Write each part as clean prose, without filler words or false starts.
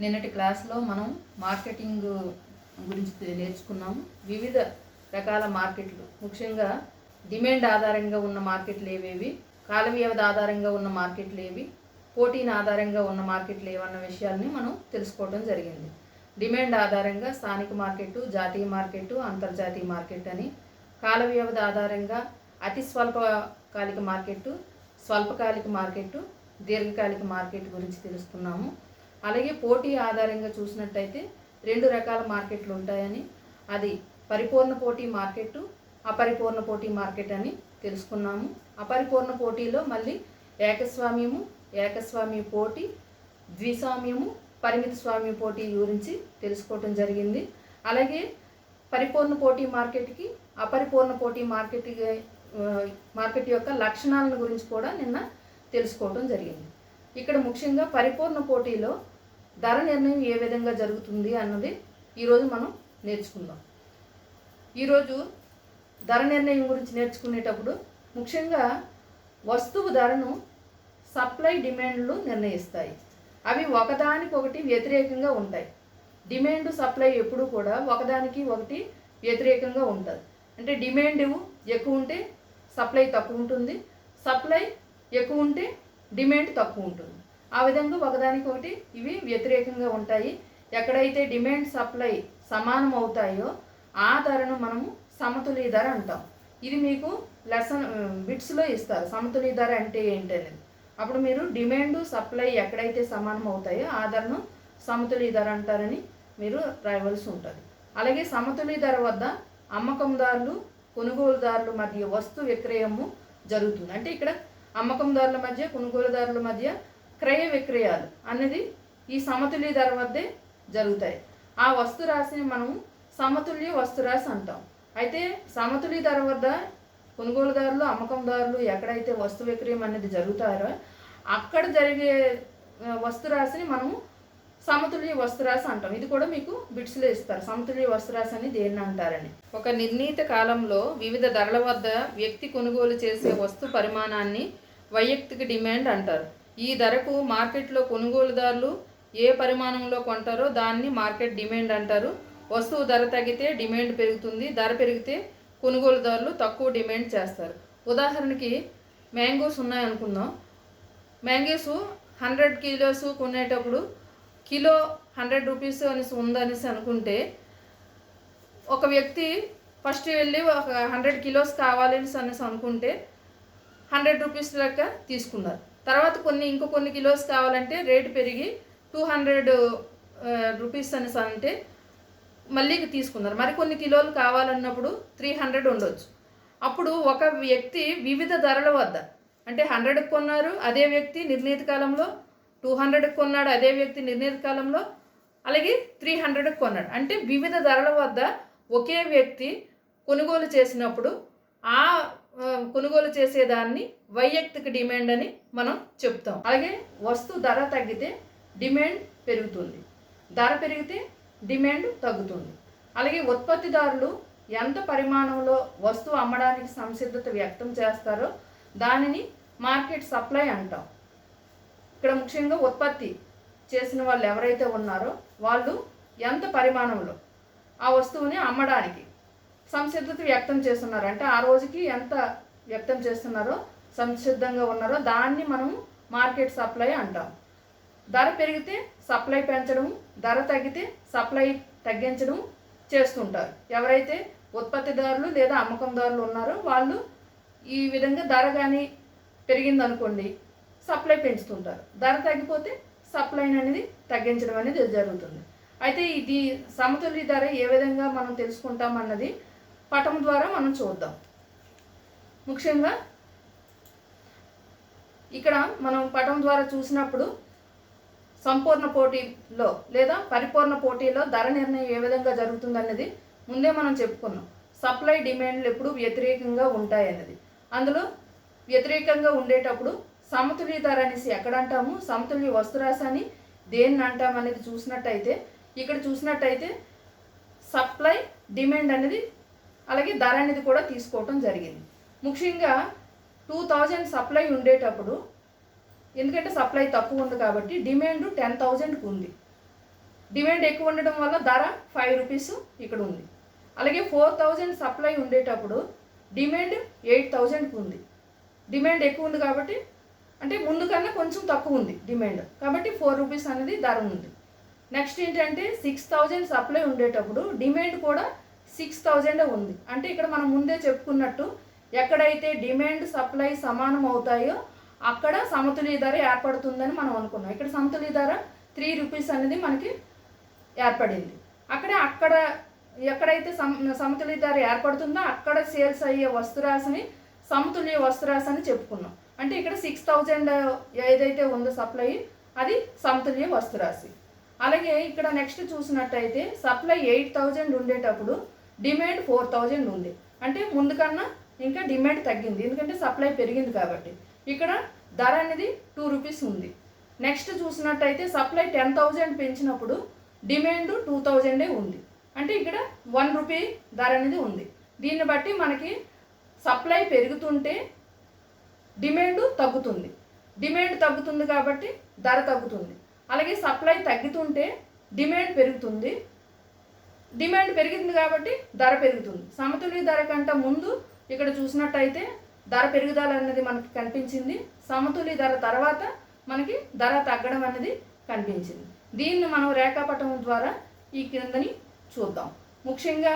నిన్నటి క్లాస్లో మనం మార్కెటింగ్ గురించి నేర్చుకున్నాము. వివిధ రకాల మార్కెట్లు, ముఖ్యంగా డిమాండ్ ఆధారంగా ఉన్న మార్కెట్లు ఏవేవి, కాల వ్యవధి ఆధారంగా ఉన్న మార్కెట్లు ఏవి, పోటీని ఆధారంగా ఉన్న మార్కెట్లు ఏవన్న విషయాల్ని మనం తెలుసుకోవడం జరిగింది. డిమాండ్ ఆధారంగా స్థానిక మార్కెట్, జాతీయ మార్కెట్, అంతర్జాతీయ మార్కెట్ అని, కాల వ్యవధి ఆధారంగా అతి స్వల్పకాలిక మార్కెట్, స్వల్పకాలిక మార్కెట్, దీర్ఘకాలిక మార్కెట్ గురించి తెలుసుకున్నాము. అలాగే పోటీ ఆధారంగా చూసినట్టయితే రెండు రకాల మార్కెట్లు ఉంటాయని, అది పరిపూర్ణ పోటీ మార్కెట్, అపరిపూర్ణ పోటీ మార్కెట్ అని తెలుసుకున్నాము. అపరిపూర్ణ పోటీలో మళ్ళీ ఏకస్వామ్య పోటీ, ద్విస్వామ్యము, పరిమిత స్వామ్య పోటీ గురించి తెలుసుకోవటం జరిగింది. అలాగే పరిపూర్ణ పోటీ మార్కెట్కి, అపరిపూర్ణ పోటీ మార్కెట్ యొక్క లక్షణాలను గురించి కూడా నిన్న తెలుసుకోవటం జరిగింది. ఇక్కడ ముఖ్యంగా పరిపూర్ణ పోటీలో ధర నిర్ణయం ఏ విధంగా జరుగుతుంది అన్నది ఈరోజు మనం నేర్చుకుందాం. ఈరోజు ధర నిర్ణయం గురించి నేర్చుకునేటప్పుడు ముఖ్యంగా వస్తువు ధరను సప్లై డిమాండ్లు నిర్ణయిస్తాయి. అవి ఒకదానికొకటి వ్యతిరేకంగా ఉంటాయి. డిమాండ్ సప్లై ఎప్పుడు కూడా ఒకదానికి ఒకటి వ్యతిరేకంగా ఉంటుంది. అంటే డిమాండ్ ఎక్కువ ఉంటే సప్లై తక్కువ ఉంటుంది, సప్లై ఎక్కువ ఉంటే డిమాండ్ తక్కువ ఉంటుంది. ఆ విధంగా ఒకదానికొకటి ఇవి వ్యతిరేకంగా ఉంటాయి. ఎక్కడైతే డిమాండ్ సప్లై సమానం అవుతాయో ఆ ధరను మనము సమతుల్య ధర అంటాం. ఇది మీకు లెసన్ బిట్స్లో ఇస్తారు, సమతుల్య ధర అంటే ఏంటనేది. అప్పుడు మీరు డిమాండ్ సప్లై ఎక్కడైతే సమానం అవుతాయో ఆ ధరను సమతుల్య ధర అంటారని మీరు రాయవలసి ఉంటుంది. అలాగే సమతుల్య ధర వద్ద అమ్మకందారులు, కొనుగోలుదారుల మధ్య వస్తు విక్రయము జరుగుతుంది. అంటే ఇక్కడ అమ్మకందారుల మధ్య, కొనుగోలుదారుల మధ్య క్రయ విక్రయాలు అనేది ఈ సమతుల్య ధర వద్దే జరుగుతాయి. ఆ వస్తు రాశిని మనం సమతుల్య వస్తు రాశి అంటాం. అయితే సమతుల్య ధర వద్ద కొనుగోలుదారులు, అమ్మకందారులు ఎక్కడైతే వస్తు విక్రయం అనేది జరుగుతారో అక్కడ జరిగే వస్తు రాశిని మనము సమతుల్య వస్తు రాశి అంటాం. ఇది కూడా మీకు బిట్స్లో ఇస్తారు, సమతుల్య వస్తు రాశి అని దేన్ని అంటారని. ఒక నిర్ణీత కాలంలో వివిధ ధరల వద్ద వ్యక్తి కొనుగోలు చేసే వస్తు పరిమాణాన్ని వైయక్తిక డిమాండ్ అంటారు. ఈ ధరకు మార్కెట్లో కొనుగోలుదారులు ఏ పరిమాణంలో కొంటారో దాన్ని మార్కెట్ డిమాండ్ అంటారు. వస్తువు ధర తగ్గితే డిమాండ్ పెరుగుతుంది, ధర పెరిగితే కొనుగోలుదారులు తక్కువ డిమాండ్ చేస్తారు. ఉదాహరణకి మ్యాంగోస్ ఉన్నాయనుకుందాం. మ్యాంగోస్ 100 కిలోస్ కొనేటప్పుడు కిలో 100 రూపీస్ అనేసి ఉందనేసి అనుకుంటే ఒక వ్యక్తి ఫస్ట్ వెళ్ళి ఒక 100 కిలోస్ కావాలి అనేసి అనుకుంటే 100 రూపీస్ లెక్క తీసుకున్నారు. తర్వాత ఇంకో కొన్ని కిలోస్ కావాలంటే రేటు పెరిగి 200 రూపీస్ అనేసి అంటే మళ్ళీ తీసుకున్నారు. మరికొన్ని కిలోలు కావాలన్నప్పుడు 300 ఉండొచ్చు. అప్పుడు ఒక వ్యక్తి వివిధ ధరల వద్ద, అంటే 100కి కొన్నారు అదే వ్యక్తి నిర్ణీత కాలంలో, 200కి కొన్నాడు అదే వ్యక్తి నిర్ణీత కాలంలో, అలాగే 300కి కొన్నాడు. అంటే వివిధ ధరల వద్ద ఒకే వ్యక్తి కొనుగోలు చేసినప్పుడు ఆ కొనుగోలు చేసేదాన్ని వైయక్తిక డిమాండ్ అని మనం చెప్తాం. అలాగే వస్తువు ధర తగ్గితే డిమాండ్ పెరుగుతుంది, ధర పెరిగితే డిమాండ్ తగ్గుతుంది. అలాగే ఉత్పత్తిదారులు ఎంత పరిమాణంలో వస్తువు అమ్మడానికి సంసిద్ధత వ్యక్తం చేస్తారో దానిని మార్కెట్ సప్లై అంటాం. ఇక్కడ ముఖ్యంగా ఉత్పత్తి చేసిన వాళ్ళు ఎవరైతే ఉన్నారో వాళ్ళు ఎంత పరిమాణంలో ఆ వస్తువుని అమ్మడానికి సంసిద్ధత వ్యక్తం చేస్తున్నారు, అంటే ఆ రోజుకి ఎంత వ్యక్తం చేస్తున్నారో, సంసిద్ధంగా ఉన్నారో దాన్ని మనం మార్కెట్ సప్లై అంటాం. ధర పెరిగితే సప్లై పెంచడం, ధర తగ్గితే సప్లై తగ్గించడం చేస్తుంటారు. ఎవరైతే ఉత్పత్తిదారులు లేదా అమ్మకందారులు ఉన్నారో వాళ్ళు ఈ విధంగా ధర కానీ పెరిగిందనుకోండి సప్లై పెంచుతుంటారు, ధర తగ్గిపోతే సప్లై అనేది తగ్గించడం అనేది జరుగుతుంది. అయితే ఇది సమతుల్య ధర ఏ విధంగా మనం తెలుసుకుంటాం అన్నది పటం ద్వారా మనం చూద్దాం. ముఖ్యంగా ఇక్కడ మనం పటం ద్వారా చూసినప్పుడు సంపూర్ణ పోటీలో లేదా పరిపూర్ణ పోటీలో ధర నిర్ణయం ఏ విధంగా జరుగుతుంది అన్నది ముందే మనం చెప్పుకున్నాం. సప్లై డిమాండ్లు ఎప్పుడు వ్యతిరేకంగా ఉంటాయన్నది. అందులో వ్యతిరేకంగా ఉండేటప్పుడు సమతుల్య ధర అనేసి ఎక్కడ అంటాము, సమతుల్య వస్తురాశి అని దేన్ని అంటాం అనేది చూసినట్టయితే, ఇక్కడ చూసినట్టయితే సప్లై డిమాండ్ అనేది అలాగే ధర అనేది కూడా తీసుకోవటం జరిగింది. ముఖ్యంగా 2000 సప్లై ఉండేటప్పుడు, ఎందుకంటే సప్లై తక్కువ ఉంది కాబట్టి డిమాండ్ 10,000కి ఉంది. డిమాండ్ ఎక్కువ ఉండడం వల్ల ధర 5 రూపీస్ ఇక్కడ ఉంది. అలాగే 4000 సప్లై ఉండేటప్పుడు డిమాండ్ 8000కి ఉంది. డిమాండ్ ఎక్కువ ఉంది కాబట్టి అంటే ముందు కన్నా కొంచెం తక్కువ ఉంది డిమాండ్, కాబట్టి 4 రూపీస్ అనేది ధర ఉంది. నెక్స్ట్ ఏంటంటే 6000 సప్లై ఉండేటప్పుడు డిమాండ్ కూడా 6000 ఉంది. అంటే ఇక్కడ మనం ముందే చెప్పుకున్నట్టు ఎక్కడైతే డిమాండ్ సప్లై సమానం అవుతాయో అక్కడ సమతుల్య ధర ఏర్పడుతుందని మనం అనుకున్నాం. ఇక్కడ సమతుల్య ధర 3 రూపీస్ అనేది మనకి ఏర్పడింది. అక్కడ ఎక్కడైతే సమతుల్య ధర ఏర్పడుతుందో అక్కడ సేల్స్ అయ్యే వస్తురాశిని సమతుల్య వస్తురాశి అని చెప్పుకున్నాం. అంటే ఇక్కడ 6000 ఏదైతే ఉందో సప్లై అది సమతుల్య వస్తురాశి. అలాగే ఇక్కడ నెక్స్ట్ చూసినట్టయితే సప్లై 8000 ఉండేటప్పుడు డిమాండ్ 4000 ఉంది. అంటే ముందు కన్నా ఇంకా డిమాండ్ తగ్గింది, ఎందుకంటే సప్లై పెరిగింది కాబట్టి. ఇక్కడ ధర అనేది 2 రూపీస్ ఉంది. నెక్స్ట్ చూసినట్టయితే సప్లై 10,000 పెంచినప్పుడు డిమాండ్ 2000 ఉంది. అంటే ఇక్కడ 1 రూపీ ధర అనేది ఉంది. దీన్ని బట్టి మనకి సప్లై పెరుగుతుంటే డిమాండ్ తగ్గుతుంది, డిమాండ్ తగ్గుతుంది కాబట్టి ధర తగ్గుతుంది. అలాగే సప్లై తగ్గుతుంటే డిమాండ్ పెరుగుతుంది, డిమాండ్ పెరిగింది కాబట్టి ధర పెరుగుతుంది. సమతుల్య ధర కంటే ముందు ఇక్కడ చూసినట్టయితే ధర పెరుగుదల అనేది మనకి కనిపించింది, సమతుల్య ధర తర్వాత మనకి ధర తగ్గడం అనేది కనిపించింది. దీన్ని మనం రేఖాపటం ద్వారా ఈ క్రిందని చూద్దాం. ముఖ్యంగా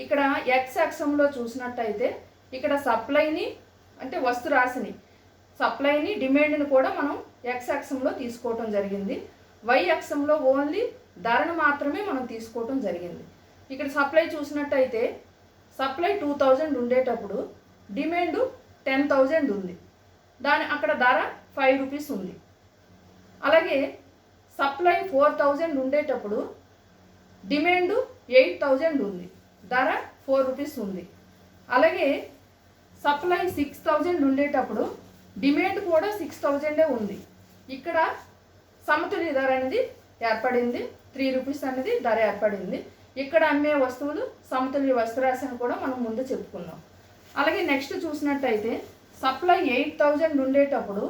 ఇక్కడ ఎక్స్ అక్షంలో చూసినట్టయితే ఇక్కడ సప్లైని అంటే వస్తు రాశిని సప్లైని డిమాండ్ని కూడా మనం ఎక్స్ అక్షంలో తీసుకోవటం జరిగింది. వై అక్షంలో ఓన్లీ ధరను మాత్రమే మనం తీసుకోవటం జరిగింది. ఇక్కడ సప్లై చూసినట్టయితే సప్లై 2000 ఉండేటప్పుడు డిమాండ్ 10,000 ఉంది. అక్కడ ధర 5 రూపీస్ ఉంది. అలాగే సప్లై 4000 ఉండేటప్పుడు డిమాండ్ 8000 ఉంది, ధర 4 రూపీస్ ఉంది. అలాగే సప్లై 6000 ఉండేటప్పుడు డిమాండ్ కూడా 6000 ఉంది. ఇక్కడ సమతుల్య ధర అనేది ఏర్పడింది, 3 రూపీస్ అనేది ధర ఏర్పడింది. ఇక్కడ అమ్మే వస్తువులు సమతుల్య వస్తురాశి అని కూడా మనం ముందు చెప్పుకున్నాం. అలాగే నెక్స్ట్ చూసినట్టయితే సప్లై 8000 ఉండేటప్పుడు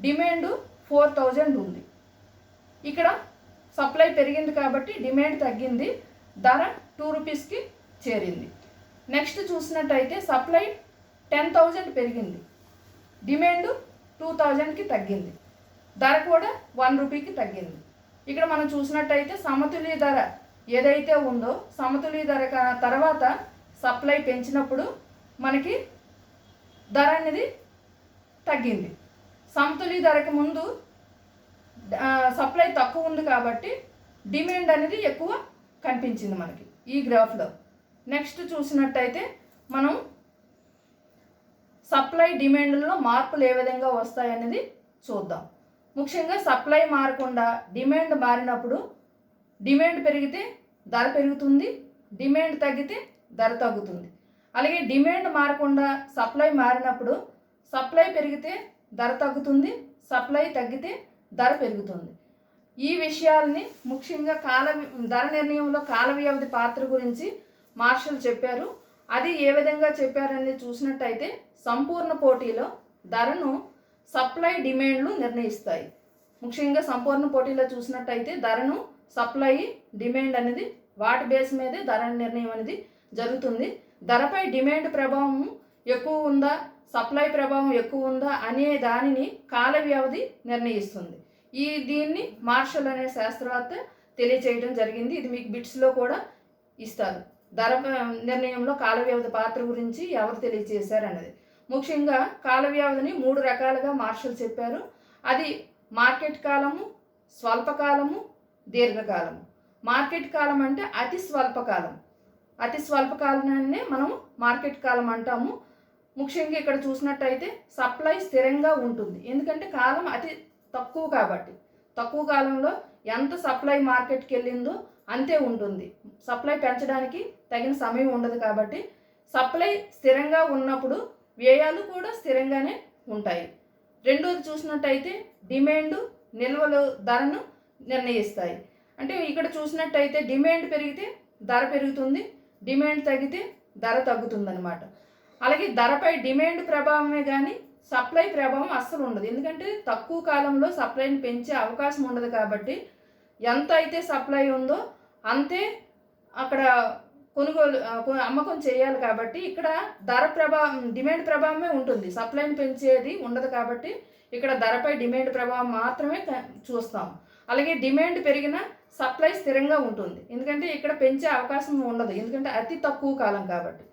డిమాండ్ 4000 ఉంది. ఇక్కడ సప్లై పెరిగింది కాబట్టి డిమాండ్ తగ్గింది, ధర 2 రూపీస్కి చేరింది. నెక్స్ట్ చూసినట్టయితే సప్లై 10,000 పెరిగింది, డిమాండ్ 2000కి తగ్గింది, ధర కూడా 1 రూపీకి తగ్గింది. ఇక్కడ మనం చూసినట్టయితే సమతుల్య ధర ఏదైతే ఉందో సమతుల్య ధర తర్వాత సప్లై పెంచినప్పుడు మనకి ధర అనేది తగ్గింది. సమతుల్య ధరకి ముందు సప్లై తక్కువ ఉంది కాబట్టి డిమాండ్ అనేది ఎక్కువ కనిపించింది మనకి ఈ గ్రాఫ్లో. నెక్స్ట్ చూసినట్టయితే మనం సప్లై డిమాండ్లలో మార్పులు ఏ విధంగా వస్తాయనేది చూద్దాం. ముఖ్యంగా సప్లై మారకుండా డిమాండ్ మారినప్పుడు డిమాండ్ పెరిగితే ధర పెరుగుతుంది, డిమాండ్ తగ్గితే ధర తగ్గుతుంది. అలాగే డిమాండ్ మారకుండా సప్లై మారినప్పుడు సప్లై పెరిగితే ధర తగ్గుతుంది, సప్లై తగ్గితే ధర పెరుగుతుంది. ఈ విషయాల్ని ముఖ్యంగా ధర నిర్ణయంలో కాల వ్యవధి పాత్ర గురించి మార్షల్ చెప్పారు. అది ఏ విధంగా చెప్పారనేది చూసినట్టయితే సంపూర్ణ పోటీలో ధరను సప్లై డిమాండ్లు నిర్ణయిస్తాయి. ముఖ్యంగా సంపూర్ణ పోటీలో చూసినట్టయితే ధరను సప్లై డిమాండ్ అనేది వాటి బేస్ మీదే ధర నిర్ణయం అనేది జరుగుతుంది. ధరపై డిమాండ్ ప్రభావం ఎక్కువ ఉందా, సప్లై ప్రభావం ఎక్కువ ఉందా అనే దానిని కాల వ్యవధి నిర్ణయిస్తుంది. దీన్ని మార్షల్ అనే శాస్త్రవేత్త తెలియచేయడం జరిగింది. ఇది మీకు బిట్స్లో కూడా ఇస్తారు. ధర నిర్ణయంలో కాల వ్యవధి పాత్ర గురించి ఎవరు తెలియచేశారు అన్నది. ముఖ్యంగా కాల వ్యవధిని 3 రకాలుగా మార్షల్ చెప్పారు. అది మార్కెట్ కాలము, స్వల్పకాలము, దీర్ఘకాలము. మార్కెట్ కాలం అంటే అతి స్వల్పకాలం, అతి స్వల్పకాలాన్నే మనం మార్కెట్ కాలం అంటాము. ముఖ్యంగా ఇక్కడ చూసినట్టయితే సప్లై స్థిరంగా ఉంటుంది, ఎందుకంటే కాలం అతి తక్కువ కాబట్టి. తక్కువ కాలంలో ఎంత సప్లై మార్కెట్కి వెళ్ళిందో అంతే ఉంటుంది, సప్లై పెంచడానికి తగిన సమయం ఉండదు కాబట్టి సప్లై స్థిరంగా ఉన్నప్పుడు వ్యయాలు కూడా స్థిరంగానే ఉంటాయి. రెండోది చూసినట్టయితే డిమాండ్ నిల్వలు ధరను నిర్ణయిస్తాయి. అంటే ఇక్కడ చూసినట్టయితే డిమాండ్ పెరిగితే ధర పెరుగుతుంది, డిమాండ్ తగ్గితే ధర తగ్గుతుందన్నమాట. అలాగే ధరపై డిమాండ్ ప్రభావమే కానీ సప్లై ప్రభావం అస్సలు ఉండదు, ఎందుకంటే తక్కువ కాలంలో సప్లైని పెంచే అవకాశం ఉండదు కాబట్టి ఎంత అయితే సప్లై ఉందో అంతే అక్కడ అమ్మకం చేయాలి. కాబట్టి ఇక్కడ ధర ప్రభావం, డిమాండ్ ప్రభావమే ఉంటుంది, సప్లైని పెంచేది ఉండదు. కాబట్టి ఇక్కడ ధరపై డిమాండ్ ప్రభావం మాత్రమే చూస్తాం. అలాగే డిమాండ్ పెరిగిన సప్లై స్థిరంగా ఉంటుంది, ఎందుకంటే ఇక్కడ పెంచే అవకాశం ఉండదు, ఎందుకంటే అతి తక్కువ కాలం కాబట్టి.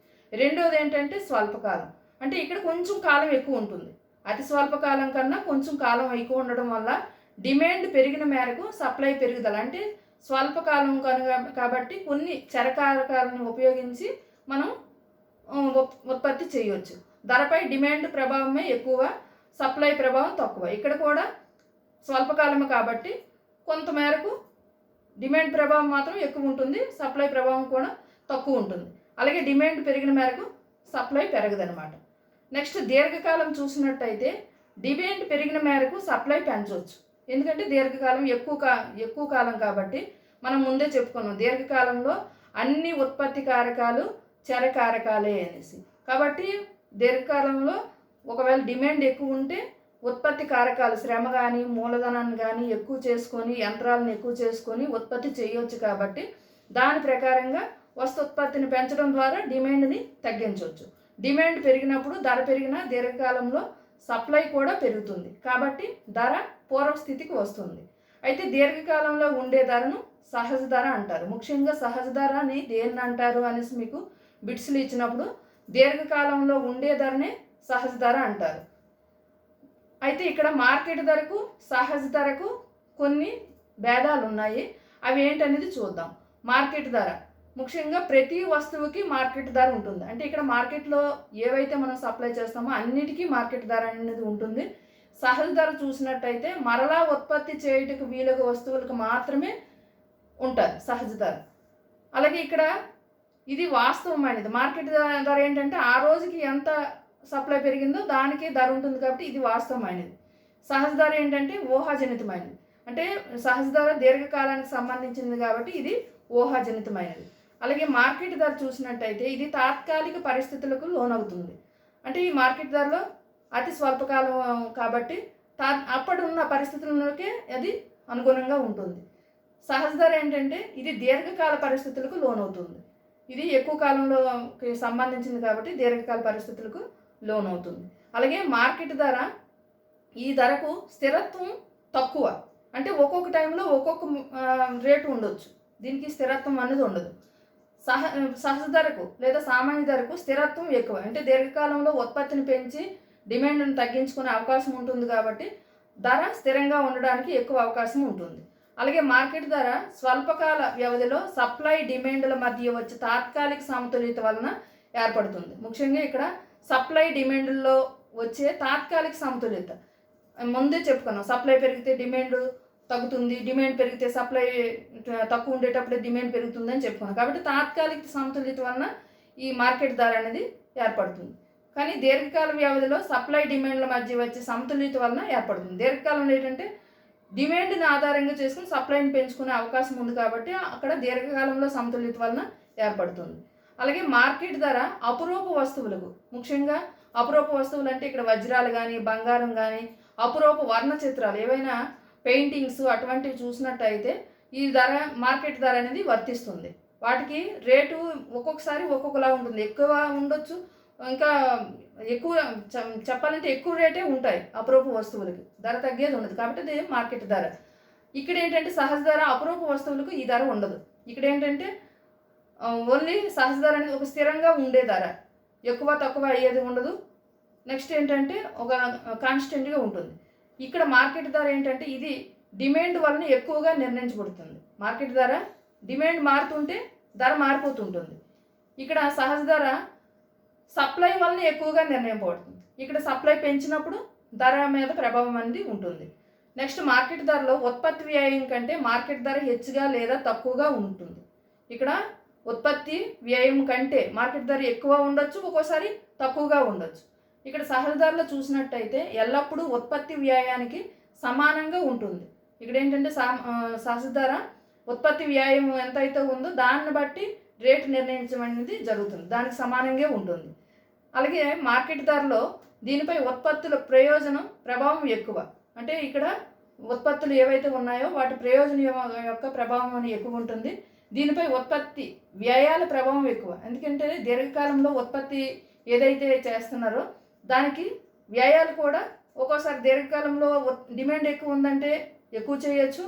రెండోది ఏంటంటే స్వల్పకాలం, అంటే ఇక్కడ కొంచెం కాలం ఎక్కువ ఉంటుంది. అతి స్వల్పకాలం కన్నా కొంచెం కాలం ఎక్కువ ఉండడం వల్ల డిమాండ్ పెరిగిన మేరకు సప్లై పెరుగుదల, అంటే స్వల్పకాలం కాబట్టి కొన్ని చరకారకాలను ఉపయోగించి మనం ఉత్పత్తి చేయవచ్చు. ధరపై డిమాండ్ ప్రభావమే ఎక్కువ, సప్లై ప్రభావం తక్కువ. ఇక్కడ కూడా స్వల్పకాలమే కాబట్టి కొంతమేరకు డిమాండ్ ప్రభావం మాత్రం ఎక్కువ ఉంటుంది, సప్లై ప్రభావం కూడా తక్కువ ఉంటుంది. అలాగే డిమాండ్ పెరిగిన మేరకు సప్లై పెరగదనమాట. నెక్స్ట్ దీర్ఘకాలం చూసినట్టయితే డిమాండ్ పెరిగిన మేరకు సప్లై పెంచవచ్చు, ఎందుకంటే దీర్ఘకాలం ఎక్కువ కాలం కాబట్టి. మనం ముందే చెప్పుకున్నాం దీర్ఘకాలంలో అన్ని ఉత్పత్తి కారకాలు చరకారకాలే అనేసి. కాబట్టి దీర్ఘకాలంలో ఒకవేళ డిమాండ్ ఎక్కువ ఉంటే ఉత్పత్తి కారకాలు శ్రమ కానీ మూలధనాన్ని కానీ ఎక్కువ చేసుకొని, యంత్రాలను ఎక్కువ చేసుకొని ఉత్పత్తి చేయవచ్చు. కాబట్టి దాని ప్రకారంగా వస్తోత్పత్తిని పెంచడం ద్వారా డిమాండ్ని తగ్గించవచ్చు. డిమాండ్ పెరిగినప్పుడు ధర పెరిగిన దీర్ఘకాలంలో సప్లై కూడా పెరుగుతుంది, కాబట్టి ధర పూర్వస్థితికి వస్తుంది. అయితే దీర్ఘకాలంలో ఉండే ధరను సహజ ధర అంటారు. ముఖ్యంగా సహజ ధర అని దేన్ని అంటారు అనేసి మీకు బిట్స్లు ఇచ్చినప్పుడు దీర్ఘకాలంలో ఉండే ధరనే సహజ ధర అంటారు. అయితే ఇక్కడ మార్కెట్ ధరకు సహజ ధరకు కొన్ని భేదాలు ఉన్నాయి, అవి ఏంటనేది చూద్దాం. మార్కెట్ ధర ముఖ్యంగా ప్రతి వస్తువుకి మార్కెట్ ధర ఉంటుంది, అంటే ఇక్కడ మార్కెట్లో ఏవైతే మనం సప్లై చేస్తామో అన్నిటికీ మార్కెట్ ధర అనేది ఉంటుంది. సహజ ధర చూసినట్టయితే మరలా ఉత్పత్తి చేయటకు వీలుగా వస్తువులకు మాత్రమే ఉంటుంది సహజ ధర. అలాగే ఇక్కడ ఇది వాస్తవమైనది. మార్కెట్ ధర ఏంటంటే ఆ రోజుకి ఎంత సప్లై పెరిగిందో దానికి ధర ఉంటుంది, కాబట్టి ఇది వాస్తవమైనది. సహజ ధర ఏంటంటే ఊహాజనితమైనది, అంటే సహజ ధర దీర్ఘకాలానికి సంబంధించింది కాబట్టి ఇది ఊహాజనితమైనది. అలాగే మార్కెట్ ధర చూసినట్టయితే ఇది తాత్కాలిక పరిస్థితులకు లోనవుతుంది, అంటే ఈ మార్కెట్ ధరలో అతి స్వల్పకాలం కాబట్టి అప్పటి ఉన్న పరిస్థితులకే అది అనుగుణంగా ఉంటుంది. సహజ ధర ఏంటంటే ఇది దీర్ఘకాల పరిస్థితులకు లోనవుతుంది, ఇది ఎక్కువ కాలంలోకి సంబంధించింది కాబట్టి దీర్ఘకాల పరిస్థితులకు లోనవుతుంది. అలాగే మార్కెట్ ధర ఈ ధరకు స్థిరత్వం తక్కువ, అంటే ఒక్కొక్క టైంలో ఒక్కొక్క రేటు ఉండొచ్చు, దీనికి స్థిరత్వం అనేది ఉండదు. సహజ ధరకు లేదా సామాన్య ధరకు స్థిరత్వం ఎక్కువ, అంటే దీర్ఘకాలంలో ఉత్పత్తిని పెంచి డిమాండ్ను తగ్గించుకునే అవకాశం ఉంటుంది, కాబట్టి ధర స్థిరంగా ఉండడానికి ఎక్కువ అవకాశం ఉంటుంది. అలాగే మార్కెట్ ధర స్వల్పకాల వ్యవధిలో సప్లై డిమాండ్ల మధ్య వచ్చే తాత్కాలిక సమతుల్యత వలన ఏర్పడుతుంది. ముఖ్యంగా ఇక్కడ సప్లై డిమాండ్లో వచ్చే తాత్కాలిక సమతుల్యత ముందే చెప్పుకున్నాం. సప్లై పెరిగితే డిమాండ్ తగ్గుతుంది, డిమాండ్ పెరిగితే సప్లై తక్కువ ఉండేటప్పుడే డిమాండ్ పెరుగుతుంది అని చెప్పుకున్నాం. కాబట్టి తాత్కాలిక సమతుల్యత వలన ఈ మార్కెట్ ధర అనేది ఏర్పడుతుంది. కానీ దీర్ఘకాల వ్యవధిలో సప్లై డిమాండ్ల మధ్య వచ్చే సమతుల్యత వలన ఏర్పడుతుంది. దీర్ఘకాలంలో ఏంటంటే డిమాండ్ని ఆధారంగా చేసుకుని సప్లైని పెంచుకునే అవకాశం ఉంది, కాబట్టి అక్కడ దీర్ఘకాలంలో సమతుల్యత వలన ఏర్పడుతుంది. అలాగే మార్కెట్ ధర అపురూప వస్తువులకు, ముఖ్యంగా అపురూప వస్తువులు అంటే ఇక్కడ వజ్రాలు కానీ బంగారం కానీ అపురూప వర్ణ చిత్రాలు ఏవైనా పెయింటింగ్స్ అటువంటివి చూసినట్టయితే ఈ ధర మార్కెట్ ధర అనేది వర్తిస్తుంది. వాటికి రేటు ఒక్కొక్కసారి ఒక్కొక్కలా ఉంటుంది, ఎక్కువ ఉండొచ్చు, ఇంకా ఎక్కువ చెప్పాలంటే ఎక్కువ రేటే ఉంటాయి అపురూప వస్తువులకి, ధర తగ్గేది ఉండదు, కాబట్టి ఇది మార్కెట్ ధర. ఇక్కడ ఏంటంటే సహజ ధర అపురూప వస్తువులకు ఈ ధర ఉండదు. ఇక్కడ ఏంటంటే ఓన్లీ సహజ ధర అనేది ఒక స్థిరంగా ఉండే ధర, ఎక్కువ తక్కువ అయ్యేది ఉండదు. నెక్స్ట్ ఏంటంటే ఒక కాన్స్టెంట్గా ఉంటుంది. ఇక్కడ మార్కెట్ ధర ఏంటంటే ఇది డిమాండ్ వలన ఎక్కువగా నిర్ణయించబడుతుంది. మార్కెట్ ధర డిమాండ్ మారుతుంటే ధర మారిపోతుంటుంది. ఇక్కడ సహజ ధర సప్లై వలన ఎక్కువగా నిర్ణయింపబడుతుంది. ఇక్కడ సప్లై పెంచినప్పుడు ధర మీద ప్రభావం అనేది ఉంటుంది. నెక్స్ట్ మార్కెట్ ధరలో ఉత్పత్తి వ్యయం కంటే మార్కెట్ ధర హెచ్చుగా లేదా తక్కువగా ఉంటుంది. ఇక్కడ ఉత్పత్తి వ్యయం కంటే మార్కెట్ ధర ఎక్కువ ఉండొచ్చు, ఒక్కోసారి తక్కువగా ఉండొచ్చు. ఇక్కడ సహజ ధరలో చూసినట్టయితే ఎల్లప్పుడూ ఉత్పత్తి వ్యయానికి సమానంగా ఉంటుంది. ఇక్కడ ఏంటంటే సహజ ధర ఉత్పత్తి వ్యయం ఎంతైతే ఉందో దాన్ని బట్టి రేటు నిర్ణయించడం అనేది జరుగుతుంది, దానికి సమానంగా ఉంటుంది. అలాగే మార్కెట్ ధరలో దీనిపై ఉత్పత్తుల ప్రయోజనం ప్రభావం ఎక్కువ, అంటే ఇక్కడ ఉత్పత్తులు ఏవైతే ఉన్నాయో వాటి ప్రయోజనం యొక్క ప్రభావం అని ఎక్కువ ఉంటుంది. దీనిపై ఉత్పత్తి వ్యయాల ప్రభావం ఎక్కువ. ఎందుకంటే దీర్ఘకాలంలో ఉత్పత్తి ఏదైతే చేస్తున్నారో దానికి వ్యయాలు కూడా ఒక్కోసారి దీర్ఘకాలంలో డిమాండ్ ఎక్కువ ఉందంటే ఎక్కువ చేయొచ్చు,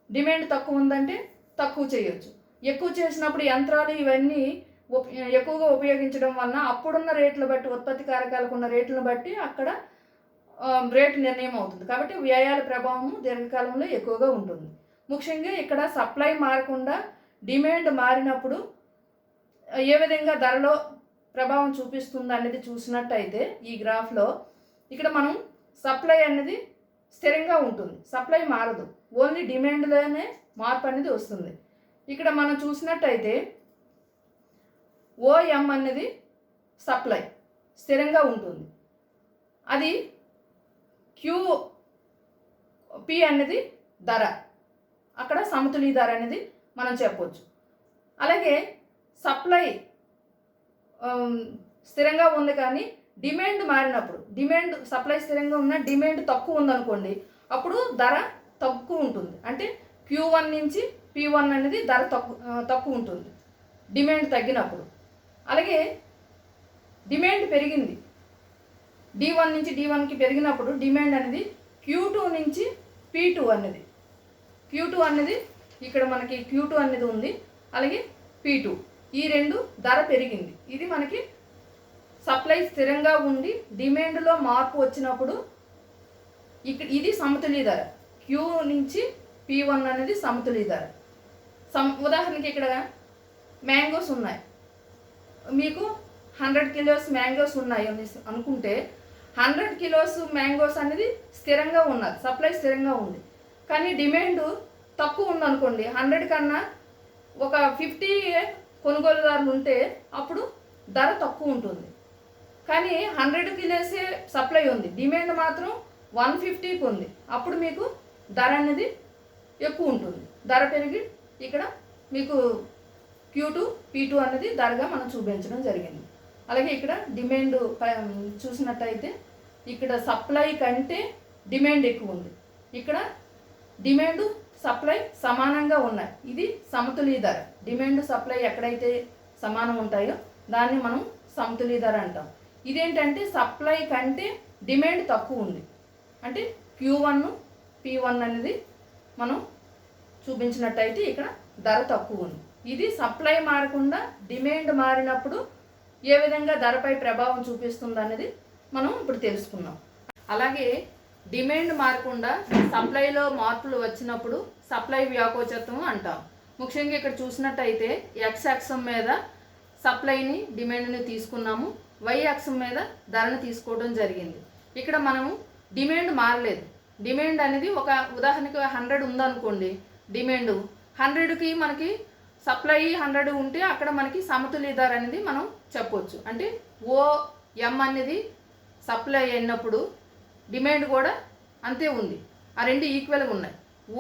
డిమాండ్ తక్కువ ఉందంటే తక్కువ చేయొచ్చు. ఎక్కువ చేసినప్పుడు యంత్రాలు ఇవన్నీ ఎక్కువగా ఉపయోగించడం వలన అప్పుడున్న రేట్లు బట్టి, ఉత్పత్తి కారకాలకు ఉన్న రేట్లను బట్టి అక్కడ రేటు నిర్ణయం అవుతుంది. కాబట్టి వ్యయాల ప్రభావం దీర్ఘకాలంలో ఎక్కువగా ఉంటుంది. ముఖ్యంగా ఇక్కడ సప్లై మారకుండా డిమాండ్ మారినప్పుడు ఏ విధంగా ధరలో ప్రభావం చూపిస్తుంది అనేది చూసినట్టయితే ఈ గ్రాఫ్లో ఇక్కడ మనం సప్లై అనేది స్థిరంగా ఉంటుంది, సప్లై మారదు, ఓన్లీ డిమాండ్లోనే మార్పు అనేది వస్తుంది. ఇక్కడ మనం చూసినట్టయితే ఓఎం అనేది సప్లై స్థిరంగా ఉంటుంది, అది క్యూపి అనేది ధర, అక్కడ సమతుల్య ధర అనేది మనం చెప్పవచ్చు. అలాగే సప్లై స్థిరంగా ఉంది కానీ డిమాండ్ మారినప్పుడు, డిమాండ్ సప్లై స్థిరంగా ఉన్న డిమాండ్ తక్కువ ఉందనుకోండి, అప్పుడు ధర తక్కువ ఉంటుంది. అంటే Q1 నుంచి P1 అనేది ధర తక్కువ ఉంటుంది డిమాండ్ తగ్గినప్పుడు. అలాగే డిమాండ్ పెరిగింది, D1 నుంచి D1కి పెరిగినప్పుడు డిమాండ్ అనేది Q2 నుంచి P2 అనేది, Q2 అనేది ఇక్కడ మనకి Q2 అనేది ఉంది, అలాగే P2, ఈ రెండు ధర పెరిగింది. ఇది మనకి సప్లై స్థిరంగా ఉండి డిమాండ్లో మార్పు వచ్చినప్పుడు ఇది సమతుల్య ధర. Q నుంచి P1 అనేది సమతుల్య ధర. ఉదాహరణకి ఇక్కడ మ్యాంగోస్ ఉన్నాయి, మీకు 100 కిలోస్ మ్యాంగోస్ ఉన్నాయి అనుకుంటే 100 కిలోస్ మ్యాంగోస్ అనేది స్థిరంగా ఉన్నది, సప్లై స్థిరంగా ఉంది. కానీ డిమాండ్ తక్కువ ఉందనుకోండి, 100 కన్నా ఒక 50 కొనుగోలుదారులు ఉంటే అప్పుడు ధర తక్కువ ఉంటుంది. కానీ 100 కిలోసే సప్లై ఉంది, డిమాండ్ మాత్రం 150కి ఉంది, అప్పుడు మీకు ధర అనేది ఎక్కువ ఉంటుంది. ధర పెరిగి ఇక్కడ మీకు Q2 P2 అనేది ధరగా మనం చూపించడం జరిగింది. అలాగే ఇక్కడ డిమాండ్ చూసినట్టయితే ఇక్కడ సప్లై కంటే డిమాండ్ ఎక్కువ ఉంది, ఇక్కడ డిమాండ్ సప్లై సమానంగా ఉన్నాయి, ఇది సమతుల్య ధర. డిమాండ్ సప్లై ఎక్కడైతే సమానం ఉంటాయో దాన్ని మనం సమతుల్య ధర అంటాం. ఇదేంటంటే సప్లై కంటే డిమాండ్ తక్కువ ఉంది, అంటే Q1 P1 అనేది మనం చూపించినట్టయితే ఇక్కడ ధర తక్కువ ఉంది. ఇది సప్లై మారకుండా డిమాండ్ మారినప్పుడు ఏ విధంగా ధరపై ప్రభావం చూపిస్తుంది అనేది మనం ఇప్పుడు తెలుసుకుందాం. అలాగే డిమాండ్ మారకుండా సప్లైలో మార్పులు వచ్చినప్పుడు సప్లై వ్యాకోచత్వం అంటాం. ముఖ్యంగా ఇక్కడ చూసినట్టయితే X అక్షం మీద సప్లైని డిమాండ్ని తీసుకున్నాము, Y అక్షం మీద ధరను తీసుకోవడం జరిగింది. ఇక్కడ మనము డిమాండ్ మారలేదు, డిమాండ్ అనేది ఒక ఉదాహరణకి 100 ఉందనుకోండి, డిమాండ్ 100కి మనకి సప్లై 100 ఉంటే అక్కడ మనకి సమతుల్య ధర అనేది మనం చెప్పవచ్చు. అంటే ఓఎం అనేది సప్లై అయినప్పుడు డిమాండ్ కూడా అంతే ఉంది, ఆ రెండు ఈక్వల్గా ఉన్నాయి.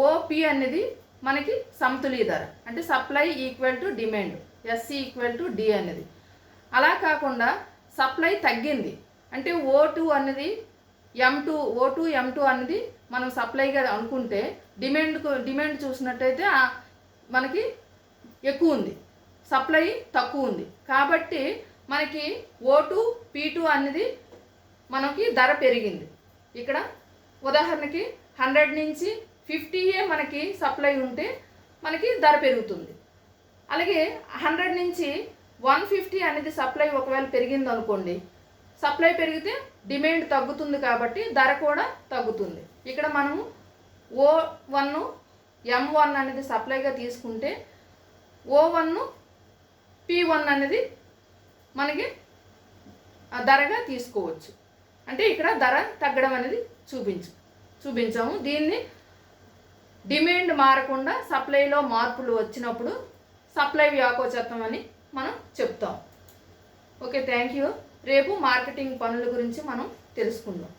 ఓపి అనేది మనకి సమతుల్య ధర, అంటే supply equal to demand, S equal to D అనేది. అలా కాకుండా సప్లై తగ్గింది అంటే O2 M2 అనేది మనం సప్లైగా అనుకుంటే డిమాండ్ చూసినట్టయితే మనకి ఎక్కువ ఉంది, సప్లై తక్కువ ఉంది. కాబట్టి మనకి O2 P2 అనేది మనకి ధర పెరిగింది. ఇక్కడ ఉదాహరణకి 100 నుంచి 50 మనకి సప్లై ఉంటే మనకి ధర పెరుగుతుంది. అలాగే 100 నుంచి 150 అనేది సప్లై ఒకవేళ పెరిగింది అనుకోండి, సప్లై పెరిగితే డిమాండ్ తగ్గుతుంది కాబట్టి ధర కూడా తగ్గుతుంది. ఇక్కడ మనము O1 M1 అనేది సప్లైగా తీసుకుంటే O1 P1 అనేది మనకి ధరగా తీసుకోవచ్చు. అంటే ఇక్కడ ధర తగ్గడం అనేది చూపించాము. దీన్ని డిమాండ్ మారకుండా సప్లైలో మార్పులు వచ్చినప్పుడు సప్లై వ్యాకోచత్వం అని మనం చెప్తాం. Okay, thank you. రేపు మార్కెటింగ్ పనుల గురించి మనం తెలుసుకుందాం.